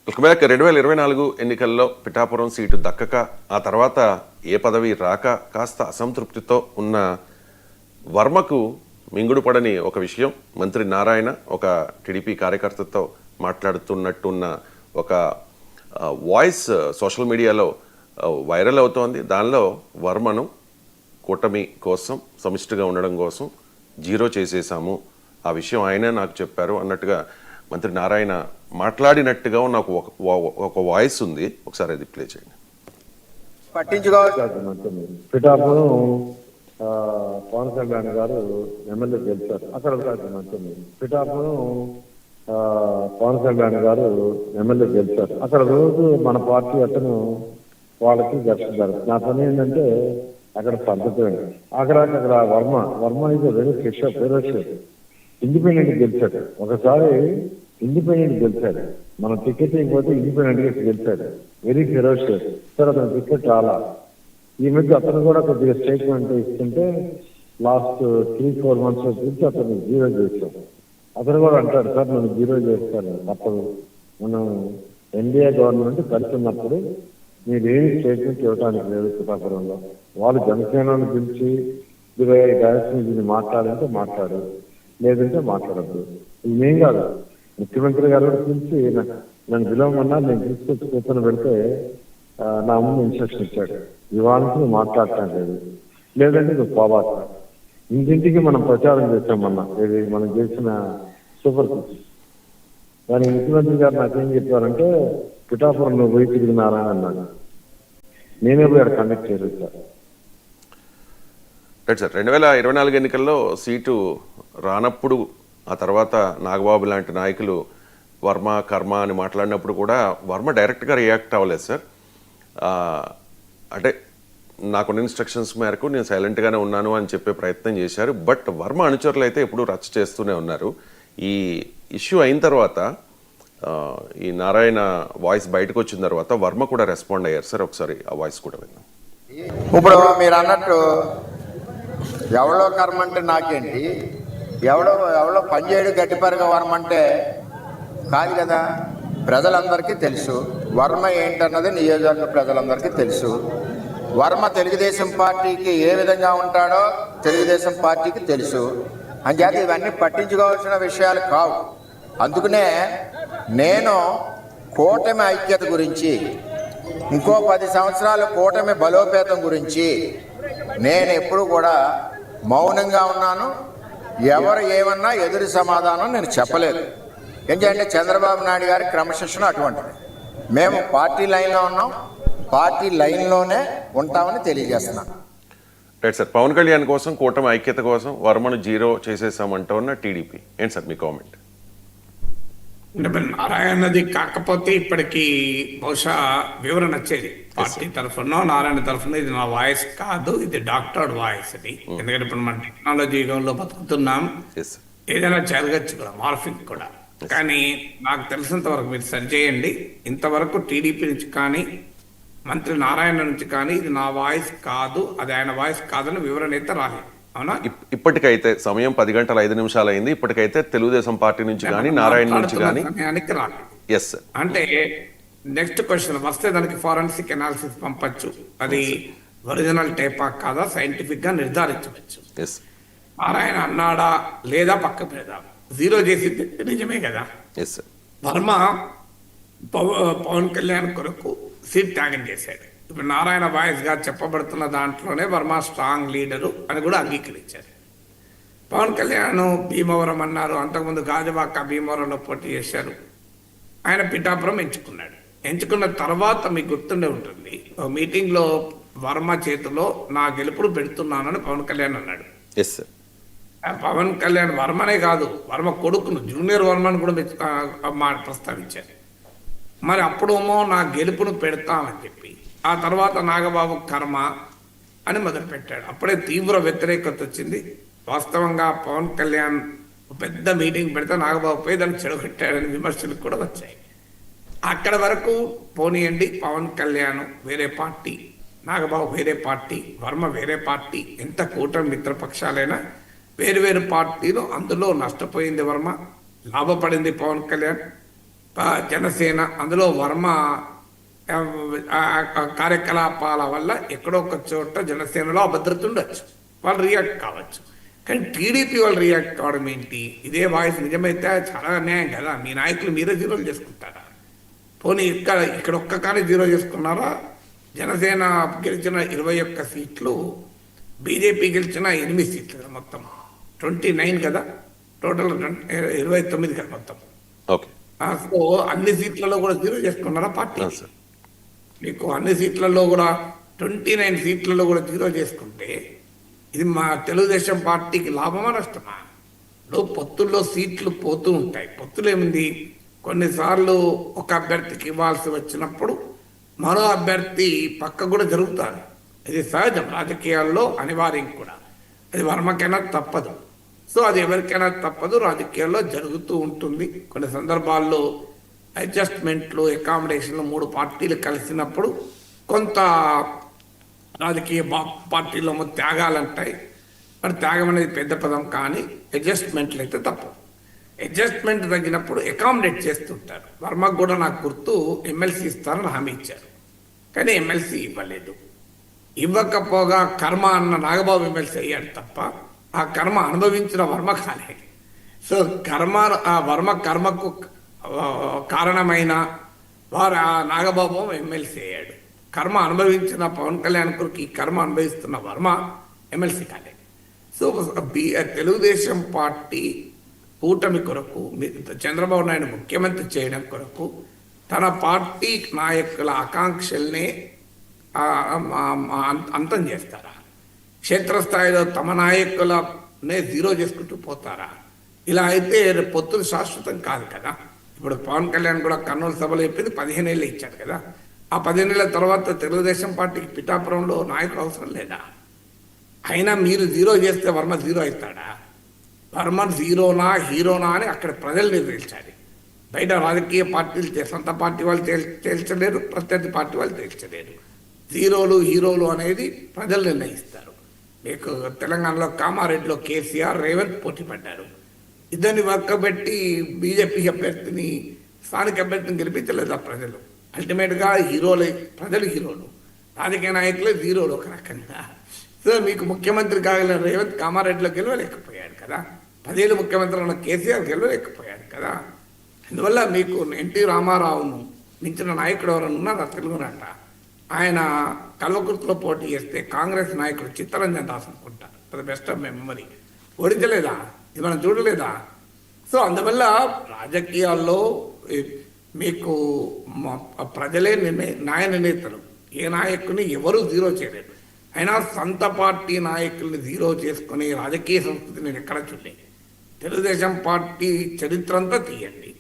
Welcome back. 2024 ఎన్నికల్లో Pithapuram seat దక్కక ఆ తర్వాత ఏ పదవి రాక కాస్త అసంతృప్తితో ఉన్న వర్మకు మింగుడు పడని ఒక విషయం, మంత్రి నారాయణ ఒక టీడీపీ కార్యకర్తతో మాట్లాడుతున్నట్టున్న ఒక వాయిస్ సోషల్ మీడియాలో వైరల్ అవుతోంది. దానిలో వర్మను కూటమి కోసం సమిష్టిగా ఉండడం కోసం జీరో చేసేసాము, ఆ విషయం ఆయనే నాకు చెప్పారు అన్నట్టుగా మంత్రి నారాయణ మాట్లాడినట్టుగా నాకు ఒక వాయిస్ ఉంది. ఒకసారి అది ప్లే చేయండి. పిఠాపురం పవన్ కళ్యాణ్ గారు ఎమ్మెల్యే గెలిచారు. అక్కడ పిఠాపురం పవన్ కళ్యాణ్ గారు ఎమ్మెల్యే గెలిచారు. అక్కడ రోజు మన పార్టీ అతను వాళ్ళకి గెలుస్తారు. నా పని ఏంటంటే అక్కడ పద్ధతి అక్కడ వర్మ ఇది వెరీ ఫెరోషియస్ ఇండిపెండెంట్ గెలిచాడు. ఒకసారి ఇండిపెండెంట్ గెలిచాడు, మనం టికెట్ ఇవ్వకపోతే ఇండిపెండెంట్ గా గెలిచాడు. Very ferocious. సార్ అతను టికెట్ రాలా. ఈ మధ్య అతను కూడా కొద్దిగా స్టేట్మెంట్ ఇస్తుంటే లాస్ట్ 3-4 months గురించి అతను జీరో చేశాడు. అతను కూడా అంటాడు, సార్ నేను జీరో చేస్తాను తప్పదు, మనం ఎన్డీఏ గవర్నమెంట్ కలిసి ఉన్నప్పుడు మీరు ఏమి స్టేట్మెంట్ ఇవ్వడానికి లేదు. పిఠాపురంలో వాళ్ళు జనసేనను పిలిచి 25 డైరెక్షన్ దీన్ని మాట్లాడంటే మాట్లాడు, లేదంటే మాట్లాడద్దు. ఇదేం కాదు, ముఖ్యమంత్రి గారు పిలిచి నన్ను పిలవమన్నా నేను తీసుకొచ్చి కూర్చొని పెడితే నా ముందు ఇన్స్ట్రక్షన్ ఇచ్చాడు, ఇవాళకి నువ్వు మాట్లాడటం లేదు, లేదంటే నువ్వు పోవాట. ఇంటింటికి మనం ప్రచారం చేస్తామన్నా, ఇది మనం చేసిన సూపర్ సిక్స్. దాని ముఖ్యమంత్రి గారు నాకేం చెప్పారంటే పిఠాపురం నువ్వు పోయి తిరిగినారా అన్నాడు. నేనే పోయి అక్కడ కండక్ట్ చేయలేదు సార్. రైట్ సార్, 2024 ఎన్నికల్లో సీటు రానప్పుడు ఆ తర్వాత నాగబాబు లాంటి నాయకులు వర్మ కర్మ అని మాట్లాడినప్పుడు కూడా వర్మ డైరెక్ట్గా రియాక్ట్ అవ్వలేదు సార్. అంటే నాకున్న ఇన్స్ట్రక్షన్స్ మేరకు నేను సైలెంట్గానే ఉన్నాను అని చెప్పే ప్రయత్నం చేశారు. బట్ వర్మ అనుచరులు అయితే ఎప్పుడూ రచ్చ చేస్తూనే ఉన్నారు. ఈ ఇష్యూ అయిన తర్వాత ఈ నారాయణ వాయిస్ బయటకు వచ్చిన తర్వాత వర్మ కూడా రెస్పాండ్ అయ్యారు సార్. ఒకసారి ఆ వాయిస్ కూడా విన్నాం. ఇప్పుడు మీరు అన్నట్టు ఎవడో కర్మ అంటే నాకేంటి, ఎవడో పనిచేయడు గట్టిపరగా వర్మ అంటే కాదు కదా. ప్రజలందరికీ తెలుసు వర్మ ఏంటన్నది, నియోజకవర్గ ప్రజలందరికీ తెలుసు. వర్మ తెలుగుదేశం పార్టీకి ఏ విధంగా ఉంటాడో తెలుగుదేశం పార్టీకి తెలుసు. అంచేత ఇవన్నీ పట్టించుకోవాల్సిన విషయాలు కావు. అందుకనే నేను కూటమి ఐక్యత గురించి, ఇంకో 10 సంవత్సరాల కూటమి బలోపేతం గురించి నేను ఎప్పుడు కూడా మౌనంగా ఉన్నాను. ఎవరు ఏమన్నా ఎదురు సమాధానం నేను చెప్పలేదు. ఎందుకంటే చంద్రబాబు నాయుడు గారి క్రమశిక్షణ అటువంటిది. మేము పార్టీ లైన్లో ఉన్నాం, పార్టీ లైన్లోనే ఉంటామని తెలియజేస్తున్నాం. రైట్ సార్, పవన్ కళ్యాణ్ కోసం కూటమి ఐక్యత కోసం వర్మను జీరో చేసేసామంటూ ఉన్న టీడీపీ ఏంటి సార్ మీ కామెంట్? అంటే నారాయణది కాకపోతే ఇప్పటికి బహుశా వివరణ వచ్చేది పార్టీ తరఫున, నారాయణ తరఫున. ఇది నా వాయిస్ కాదు, ఇది డాక్టర్డ్ వాయిస్ ఇది. ఎందుకంటే ఇప్పుడు మన టెక్నాలజీ యుగంలో బతుకుతున్నాం, ఏదైనా జరగచ్చు కూడా, మార్ఫింగ్ కూడా. కానీ నాకు తెలిసినంత వరకు మీరు సరి చేయండి, ఇంతవరకు టీడీపీ నుంచి కానీ మంత్రి నారాయణ నుంచి కానీ ఇది నా వాయిస్ కాదు, అది ఆయన వాయిస్ కాదని వివరణ అయితే రాలేదు. అవునా? ఇప్పటికైతే సమయం 10 గంటల 5 నిమిషాలు అయింది. ఇప్పటికైతే తెలుగుదేశం పార్టీ నుంచి కానీ నారాయణ నుంచి కానీ ఎస్ అంటే నెక్స్ట్ క్వశ్చన్ వస్తే దానికి ఫారెన్సిక్ అనాలిసిస్ పంపచ్చు, అది ఒరిజినల్ టేపా కాదా సైంటిఫిక్ గా నిర్ధారించవచ్చు. నారాయణ అన్నాడా లేదా పక్క పెడదాం. జీరో చేసి నిజమే కదా. వర్మ పవన్ కళ్యాణ్ కొరకు సీట్ త్యాగం చేశాడు. ఇప్పుడు నారాయణ వాయిస్ గా చెప్పబడుతున్న దాంట్లోనే వర్మ స్ట్రాంగ్ లీడరు అని కూడా అంగీకరించారు. పవన్ కళ్యాణ్ భీమవరం అన్నారు, అంతకుముందు గాజువాక భీమవరంలో పోటీ చేశారు. ఆయన పిఠాపురం ఎంచుకున్నాడు. ఎంచుకున్న తర్వాత మీకు గుర్తుండే ఉంటుంది, మీటింగ్లో వర్మ చేతిలో నా గెలుపుడు పెడుతున్నానని పవన్ కళ్యాణ్ అన్నాడు. పవన్ కళ్యాణ్ వర్మనే కాదు, వర్మ కొడుకును జూనియర్ వర్మను కూడా ప్రస్తావించారు. మరి అప్పుడేమో నా గెలుపును పెడతామని చెప్పి ఆ తర్వాత నాగబాబు కర్మ అని మొదలుపెట్టాడు. అప్పుడే తీవ్ర వ్యతిరేకత వచ్చింది. వాస్తవంగా పవన్ కళ్యాణ్ పెద్ద మీటింగ్ పెడితే నాగబాబు పోయి దాన్ని చెడగొట్టాడని విమర్శలు కూడా వచ్చాయి. అక్కడ వరకు పోనీయండి, పవన్ కళ్యాణ్ వేరే పార్టీ, నాగబాబు వేరే పార్టీ, వర్మ వేరే పార్టీ, ఎంత కూటమి మిత్రపక్షాలైనా వేరు పార్టీలు, అందులో నష్టపోయింది వర్మ, లాభపడింది పవన్ కళ్యాణ్. జనసేన, అందులో వర్మ కార్యకలాపాల వల్ల ఎక్కడో ఒక చోట జనసేనలో అభద్రత ఉండొచ్చు, వాళ్ళు రియాక్ట్ కావచ్చు. కానీ టీడీపీ వాళ్ళు రియాక్ట్ కావడం ఏంటి? ఇదే వాయిస్ నిజమైతే చాలా అన్యాయం కదా. మీ నాయకులు మీరే జీరోలు చేసుకుంటారా? పోనీ ఇక్కడ ఒక్క కానీ జీరో చేసుకున్నారా? జనసేన గెలిచిన 21 సీట్లు, బీజేపీ గెలిచిన 8 సీట్లు కదా, మొత్తం 29 కదా, టోటల్ 29 కదా మొత్తం. ఓకే. సో అన్ని సీట్లలో కూడా జీరో చేసుకున్నారా పార్టీ? మీకు అన్ని సీట్లలో కూడా 29 సీట్లలో కూడా జీరో చేసుకుంటే ఇది మా తెలుగుదేశం పార్టీకి లాభమా నష్టమా? పొత్తుల్లో సీట్లు పోతూ ఉంటాయి. పొత్తులు ఏముంది, కొన్నిసార్లు ఒక అభ్యర్థికి ఇవ్వాల్సి వచ్చినప్పుడు మరో అభ్యర్థి పక్క కూడా జరుగుతారు. ఇది సహజం, రాజకీయాల్లో అనివార్యం కూడా. అది వర్మకైనా తప్పదు. సో అది ఎవరికైనా తప్పదు, రాజకీయాల్లో జరుగుతూ ఉంటుంది. కొన్ని సందర్భాల్లో అడ్జస్ట్మెంట్లు, అకామిడేషన్లు 3 పార్టీలు కలిసినప్పుడు కొంత రాజకీయ పార్టీలో త్యాగాలు అంటాయి. మరి త్యాగం అనేది పెద్ద పదం, కానీ అడ్జస్ట్మెంట్లు అయితే తప్పదు. అడ్జస్ట్మెంట్ తగ్గినప్పుడు అకామిడేట్ చేస్తుంటారు. వర్మకు కూడా నాకు గుర్తు ఎమ్మెల్సీ ఇస్తారని హామీ ఇచ్చారు, కానీ ఎమ్మెల్సీ ఇవ్వలేదు. ఇవ్వకపోగా కర్మ అన్న నాగబాబు ఎమ్మెల్సీ అయ్యాడు తప్ప ఆ కర్మ అనుభవించిన వర్మ కాలేదు. సో కర్మకు కారణమైన వారు ఆ నాగబాబు ఎమ్మెల్సీ అయ్యాడు. కర్మ అనుభవించిన పవన్ కళ్యాణ్ కొరకు ఈ కర్మ అనుభవిస్తున్న వర్మ ఎమ్మెల్సీ కాలేదు. సో తెలుగుదేశం పార్టీ కూటమి కొరకు, చంద్రబాబు నాయుడు ముఖ్యమంత్రి చేయడం కొరకు తన పార్టీ నాయకుల ఆకాంక్షల్ని అంతం చేస్తారా? క్షేత్రస్థాయిలో తమ నాయకులనే జీరో చేసుకుంటూ పోతారా? ఇలా అయితే పొత్తులు శాశ్వతం కాదు కదా. ఇప్పుడు పవన్ కళ్యాణ్ కూడా కర్నూలు సభలో చెప్పింది 15 ఏళ్ళు ఇచ్చాడు కదా. ఆ 15 ఏళ్ళ తర్వాత తెలుగుదేశం పార్టీకి పిఠాపురంలో నాయకుడు అవసరం లేదా? అయినా మీరు జీరో చేస్తే వర్మ జీరో అవుతాడా? వర్మ జీరోనా హీరోనా అని అక్కడ ప్రజలు నిర్ణయించాలి. బయట రాజకీయ పార్టీలు, సొంత పార్టీ వాళ్ళు తేల్చలేరు, ప్రత్యర్థి పార్టీ వాళ్ళు తేల్చలేరు. జీరోలు హీరోలు అనేది ప్రజలు నిర్ణయిస్తారు. మీకు తెలంగాణలో కామారెడ్డిలో కేసీఆర్, రేవంత్ పోటీ పడ్డారు. ఇద్దరిని వర్కబెట్టి బీజేపీ అభ్యర్థిని, స్థానిక అభ్యర్థిని గెలిపించలేదు ప్రజలు. అల్టిమేట్గా హీరోలే, ప్రజలు హీరోలు, రాజకీయ నాయకులే జీరోలు ఒక రకంగా. సో మీకు ముఖ్యమంత్రి కాగలిగిన రేవంత్ కామారెడ్డిలో గెలవలేకపోయాడు కదా. 10 ఏళ్ళు ముఖ్యమంత్రి ఉన్న కేసీఆర్ గెలవలేకపోయాడు కదా. అందువల్ల మీకు ఎన్టీ రామారావును మించిన నాయకుడు ఎవరైనా ఉన్నారా తెలుగునాట? ఆయన కల్వకుర్తిలో పోటీ చేస్తే కాంగ్రెస్ నాయకుడు చిత్తరంజన్ దాస్ అనుకుంటారు, బెస్ట్ ఆఫ్ మెమరీ, ఓడించలేదా? ఇది మనం చూడలేదా? సో అందువల్ల రాజకీయాల్లో మీకు ప్రజలే న్యాయ నిర్ణేతలు. ఏ నాయకుని ఎవరు జీరో చేయలేరు. అయినా సొంత పార్టీ నాయకుల్ని జీరో చేసుకుని రాజకీయ సంస్కృతి నేను ఎక్కడ చూడలేదు. తెలుగుదేశం పార్టీ చరిత్ర అంతా తీయండి.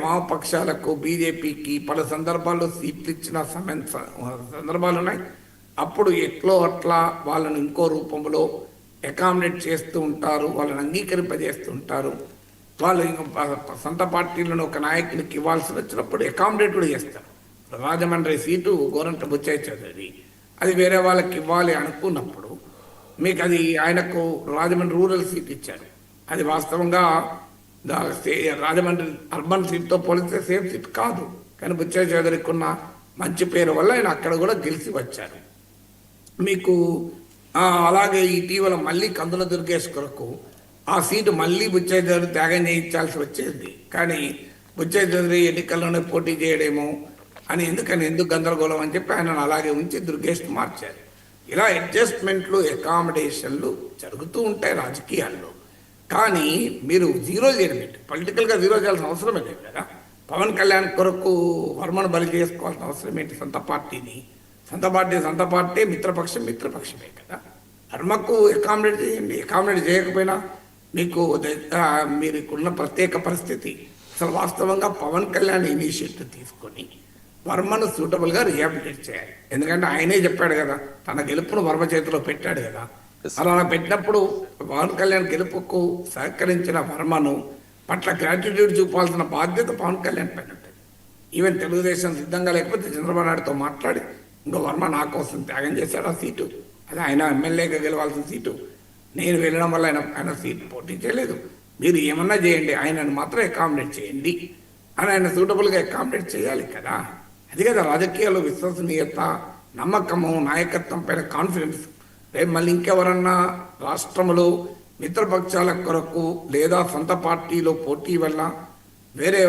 వామపక్షాలకు, బీజేపీకి పలు సందర్భాల్లో సీట్లు ఇచ్చిన సందర్భాలు ఉన్నాయి. అప్పుడు ఎట్లో అట్లా వాళ్ళని ఇంకో రూపంలో అకామిడేట్ చేస్తూ ఉంటారు, వాళ్ళని అంగీకరింపజేస్తూ ఉంటారు. వాళ్ళు సొంత పార్టీలను ఒక నాయకునికి ఇవ్వాల్సి వచ్చినప్పుడు అకామిడేట్ కూడా చేస్తారు. రాజమండ్రి సీటు గోరంట బుచ్చయ్య చౌదరి, అది వేరే వాళ్ళకి ఇవ్వాలి అనుకున్నప్పుడు మీకు అది ఆయనకు రాజమండ్రి రూరల్ సీట్ ఇచ్చారు. అది వాస్తవంగా రాజమండ్రి అర్బన్ సీట్తో పోలిస్తే సేమ్ సీట్ కాదు, కానీ బుచ్చయ్య చౌదరికి ఉన్న మంచి పేరు వల్ల ఆయన అక్కడ కూడా గెలిచి వచ్చారు. మీకు అలాగే ఇటీవల మళ్ళీ కందుల దుర్గేష్ కొరకు ఆ సీటు మళ్ళీ బుచ్చయ్య చౌదరి త్యాగం చేయించాల్సి వచ్చేది. కానీ బుచ్చయ్య చౌదరి ఎన్నికల్లోనే పోటీ చేయడేమో అని ఎందుకు గందరగోళం అని చెప్పి ఆయనను అలాగే ఉంచి దుర్గేష్ మార్చారు. ఇలా అడ్జస్ట్మెంట్లు, అకామిడేషన్లు జరుగుతూ ఉంటాయి రాజకీయాల్లో. కానీ మీరు జీరో చేయడం ఏంటి? పొలిటికల్గా జీరో చేయాల్సిన అవసరమే లేదు కదా. పవన్ కళ్యాణ్ కొరకు వర్మను బలి చేసుకోవాల్సిన అవసరం ఏంటి? సొంత పార్టీ మిత్రపక్షమే కదా. వర్మకు అకామిడేట్ చేయండి. అకామిడేట్ చేయకపోయినా మీకున్న ప్రత్యేక పరిస్థితి అసలు వాస్తవంగా పవన్ కళ్యాణ్ ఇనిషియేటివ్ తీసుకొని వర్మను సూటబుల్గా రిహాబిలిటేట్ చేయాలి. ఎందుకంటే ఆయనే చెప్పాడు కదా, తన గెలుపును వర్మ చేతిలో పెట్టాడు కదా. అలా పెట్టినప్పుడు పవన్ కళ్యాణ్ గెలుపుకు సహకరించిన వర్మను పట్ల గ్రాటిట్యూడ్ చూపాల్సిన బాధ్యత పవన్ కళ్యాణ్ పైన ఉంటుంది. ఈవెన్ తెలుగుదేశం సిద్ధంగా లేకపోతే చంద్రబాబు నాయుడుతో మాట్లాడి ఇంకో వర్మ నా కోసం త్యాగం చేశాడు ఆ సీటు, అది ఆయన ఎమ్మెల్యేగా గెలవాల్సిన సీటు, నేను వెళ్ళడం వల్ల ఆయన సీటు పోటీ చేయలేదు. మీరు ఏమన్నా చేయండి, ఆయనను మాత్రం అకామిడేట్ చేయండి అని ఆయన సూటబుల్గా అకామిడేట్ చేయాలి కదా. అది కదా రాజకీయాల్లో విశ్వసనీయత, నమ్మకము, నాయకత్వం పైన కాన్ఫిడెన్స్. రేపు మళ్ళీ ఇంకెవరన్నా రాష్ట్రంలో మిత్రపక్షాల కొరకు లేదా సొంత పార్టీలో పోటీ వల్ల వేరే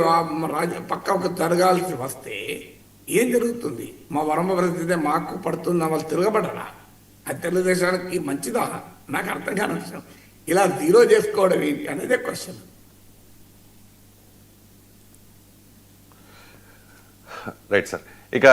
పక్కకు జరగాల్సి వస్తే ఏం జరుగుతుంది? మా వరమ పరిస్థితి మాకు పడుతుందా? వాళ్ళు తిరగబడరా? అది తెలుగుదేశానికి మంచిదా? నాకు అర్థం కాని విషయం. ఇలా జీరో చేసుకోవడం ఏంటి అనేదే క్వశ్చన్. Right sir. ఇక